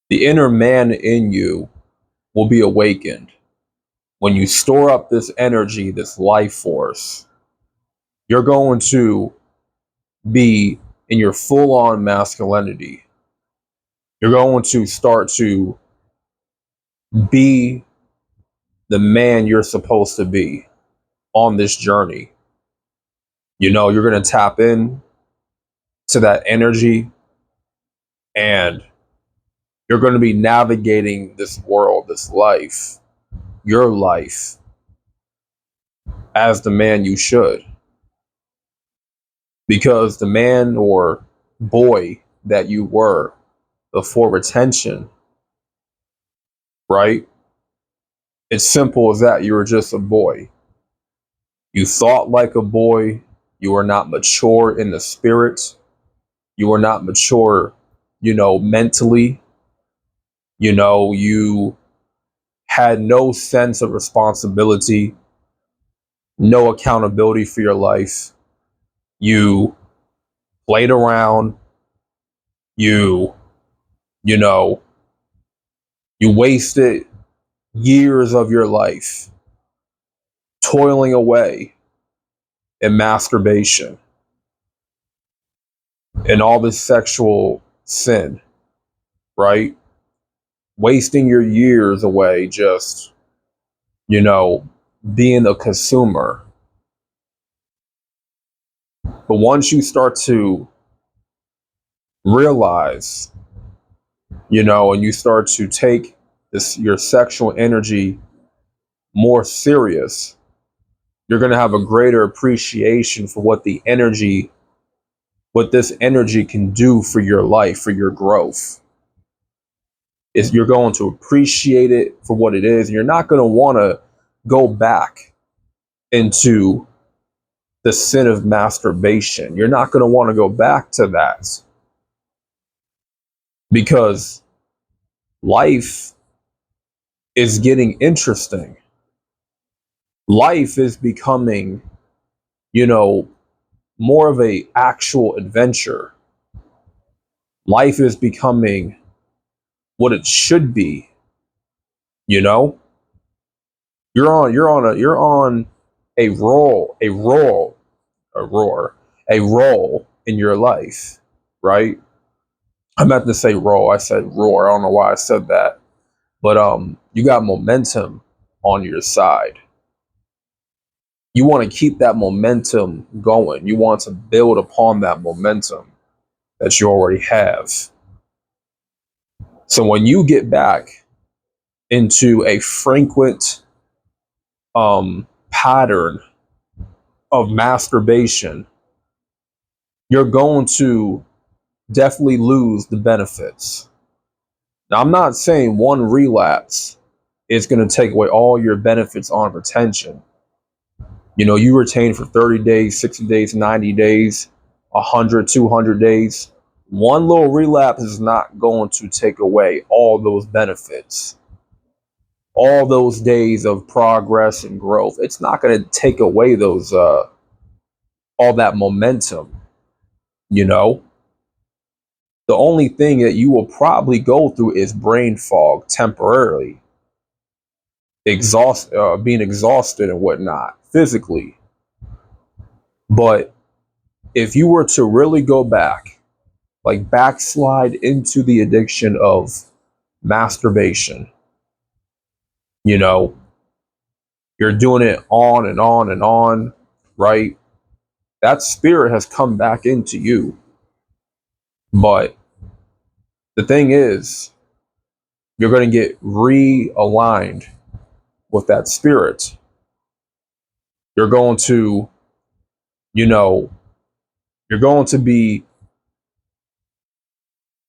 The inner man in you will be awakened. When you store up this energy, this life force, you're going to be in your full on masculinity. You're going to start to be the man you're supposed to be on this journey. You're going to tap in to that energy, and you're going to be navigating this world, this life, your life, as the man you should. Because the man or boy that you were before retention, right? It's simple as that. You were just a boy. You thought like a boy. You were not mature in the spirit. You were not mature, mentally. You had no sense of responsibility, no accountability for your life. You played around. You, you know, you wasted years of your life toiling away in masturbation and all this sexual sin, right? Wasting your years away just, being a consumer. But once you start to realize, and you start to take your sexual energy more serious, you're going to have a greater appreciation for what this energy can do for your life, for your growth. You're going to appreciate it for what it is. And you're not going to want to go back into the sin of masturbation. You're not going to want to go back to that, because life is getting interesting. Life is becoming, more of a actual adventure. Life is becoming what it should be. You know, you're on a role in your life, right? I meant to say roll. I said roar. I don't know why I said that, but you got momentum on your side. You want to keep that momentum going. You want to build upon that momentum that you already have. So when you get back into a frequent pattern of masturbation, you're going to definitely lose the benefits. Now, I'm not saying one relapse is going to take away all your benefits on retention. You retain for 30 days, 60 days, 90 days, 100, 200 days. One little relapse is not going to take away all those benefits, all those days of progress and growth. It's not going to take away those, all that momentum. The only thing that you will probably go through is brain fog temporarily, being exhausted and whatnot physically. But if you were to really go back, like backslide into the addiction of masturbation, you know, you're doing it on and on and on, right? That spirit has come back into you. But the thing is, you're going to get realigned with that spirit. You're going to, you're going to be,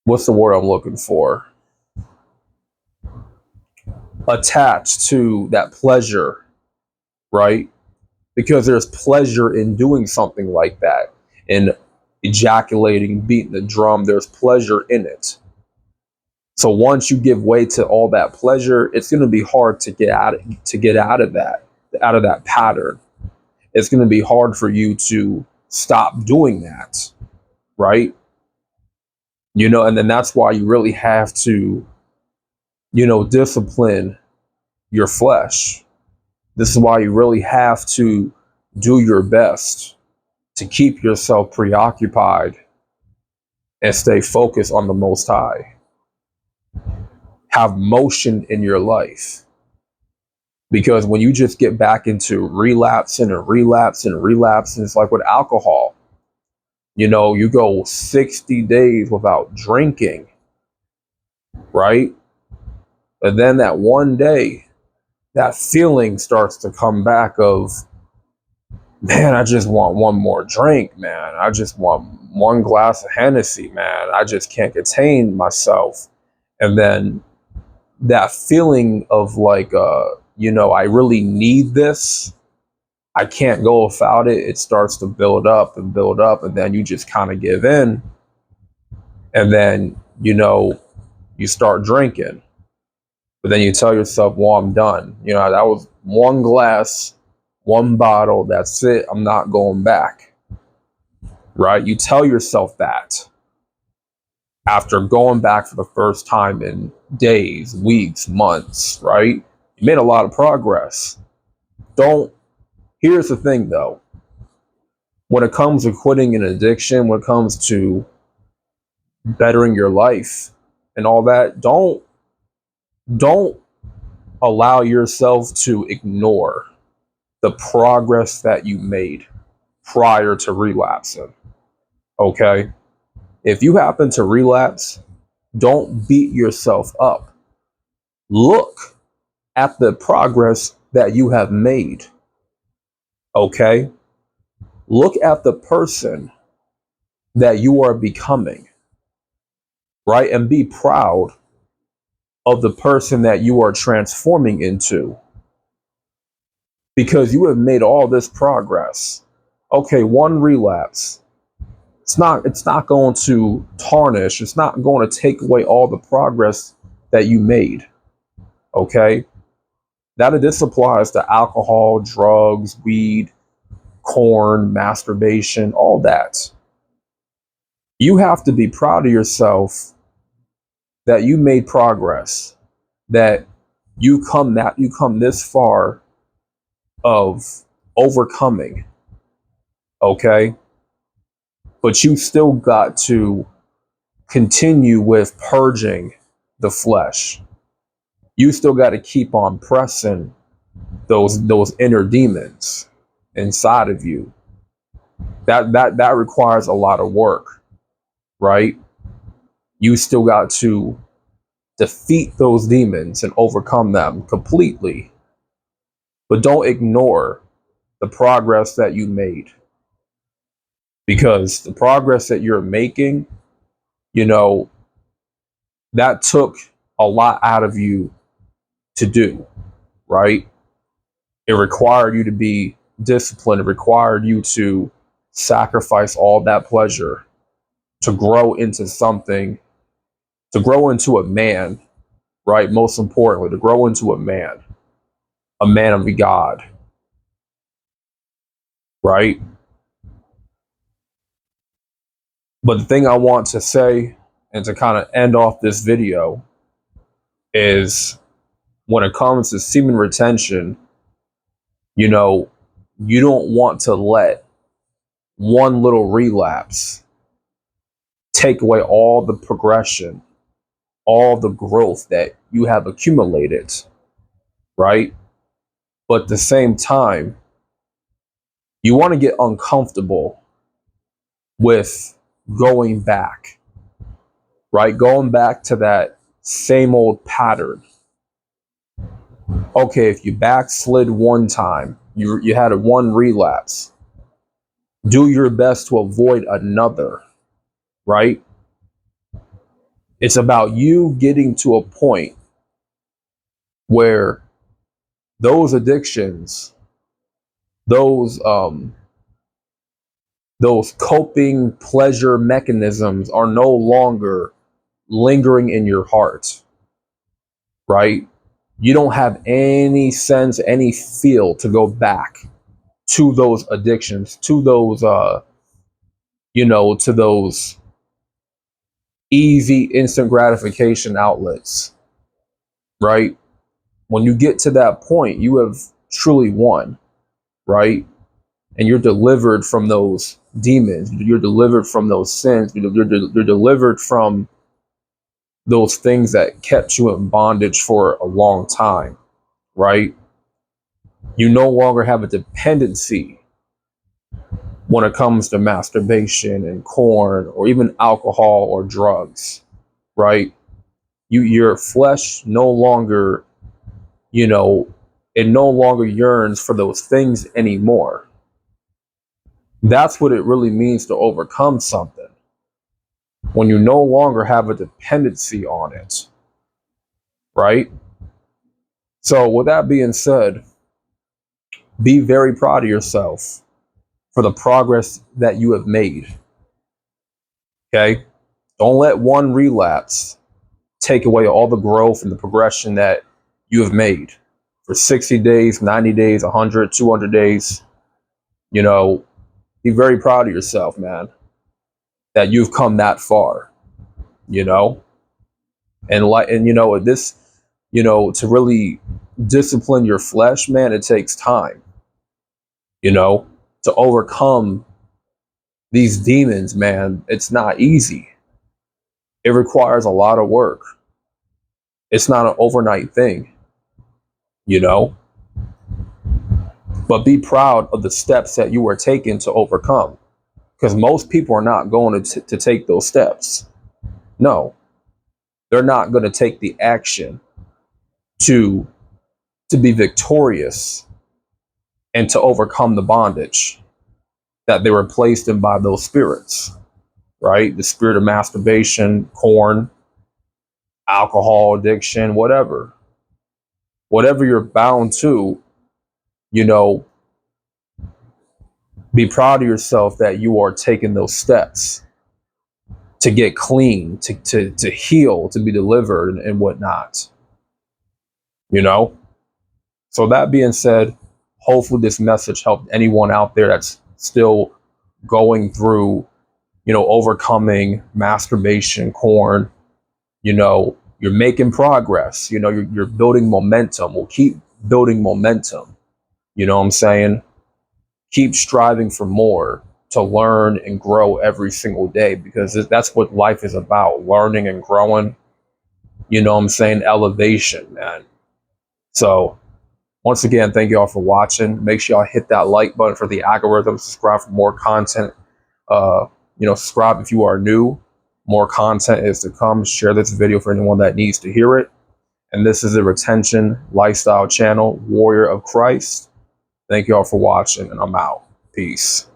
what's the word I'm looking for? Attached to that pleasure, right? Because there's pleasure in doing something like that, in ejaculating, beating the drum. There's pleasure in it. So once you give way to all that pleasure, it's going to be hard to get out of that pattern. It's going to be hard for you to stop doing that, right? And then that's why you really have to discipline your flesh. This is why you really have to do your best to keep yourself preoccupied and stay focused on the Most High. Have motion in your life. Because when you just get back into relapsing and relapsing and relapsing, it's like with alcohol. You go 60 days without drinking, right? And then that one day, that feeling starts to come back of, man, I just want one more drink, man. I just want one glass of Hennessy, man. I just can't contain myself. And then that feeling of like, I really need this. I can't go without it. It starts to build up and build up. And then you just kind of give in. And then, you start drinking. But then you tell yourself, well, I'm done. That was one glass, one bottle. That's it. I'm not going back. Right? You tell yourself that after going back for the first time in days, weeks, months, right? You made a lot of progress. Here's the thing though. When it comes to quitting an addiction, when it comes to bettering your life and all that, don't allow yourself to ignore the progress that you made prior to relapsing. Okay? If you happen to relapse, don't beat yourself up. Look at the progress that you have made. Okay? Look at the person that you are becoming, right? And be proud of the person that you are transforming into, because you have made all this progress. Okay, one relapse. It's not going to tarnish. It's not going to take away all the progress that you made. Okay? This applies to alcohol, drugs, weed, corn, masturbation, all that. You have to be proud of yourself that you made progress, that you come this far of overcoming. Okay? But you still got to continue with purging the flesh. You still got to keep on pressing those inner demons inside of you. That requires a lot of work, right? You still got to defeat those demons and overcome them completely. But don't ignore the progress that you made, because the progress that you're making, that took a lot out of you to do, right? It required you to be disciplined. It required you to sacrifice all that pleasure to grow into something, to grow into a man, right? Most importantly, to grow into a man of God, right? But the thing I want to say and to kind of end off this video is, when it comes to semen retention, you don't want to let one little relapse take away all the progression, all the growth that you have accumulated, right? But at the same time, you want to get uncomfortable with going back, right? Going back to that same old pattern. Okay, if you backslid one time, you had a one relapse, do your best to avoid another, right? It's about you getting to a point where those addictions, those coping pleasure mechanisms are no longer lingering in your heart, right? You don't have any sense, any feel to go back to those addictions, to those to those easy instant gratification outlets. right? When you get to that point, you have truly won, right? And you're delivered from those demons. You're delivered from those sins. You're delivered from those things that kept you in bondage for a long time, right? You no longer have a dependency when it comes to masturbation and corn or even alcohol or drugs, right? Your flesh no longer, you know, it no longer yearns for those things anymore. That's what it really means to overcome something. When you no longer have a dependency on it, right? So with that being said, be very proud of yourself for the progress that you have made. Okay? Don't let one relapse take away all the growth and the progression that you have made for 60 days, 90 days, 100, 200 days. You know, be very proud of yourself, man, that you've come that far, you know? And this, to really discipline your flesh, man, it takes time, you know, to overcome these demons, man. It's not easy. It requires a lot of work. It's not an overnight thing, you know? But be proud of the steps that you are taking to overcome. Because most people are not going to take those steps. No, they're not going to take the action to be victorious and to overcome the bondage that they were placed in by those spirits, right? The spirit of masturbation, corn, alcohol addiction, whatever you're bound to, you know, be proud of yourself that you are taking those steps to get clean, to heal, to be delivered and whatnot, you know? So that being said, hopefully this message helped anyone out there that's still going through, overcoming masturbation, corn. You're making progress. You're building momentum. We'll keep building momentum. You know what I'm saying? Keep striving for more, to learn and grow every single day, because that's what life is about, learning and growing. You know what I'm saying? Elevation, man. So once again, thank you all for watching. Make sure y'all hit that like button for the algorithm. Subscribe for more content. Subscribe if you are new. More content is to come. Share this video for anyone that needs to hear it. And this is a retention lifestyle channel, Warrior of Christ. Thank you all for watching, and I'm out. Peace.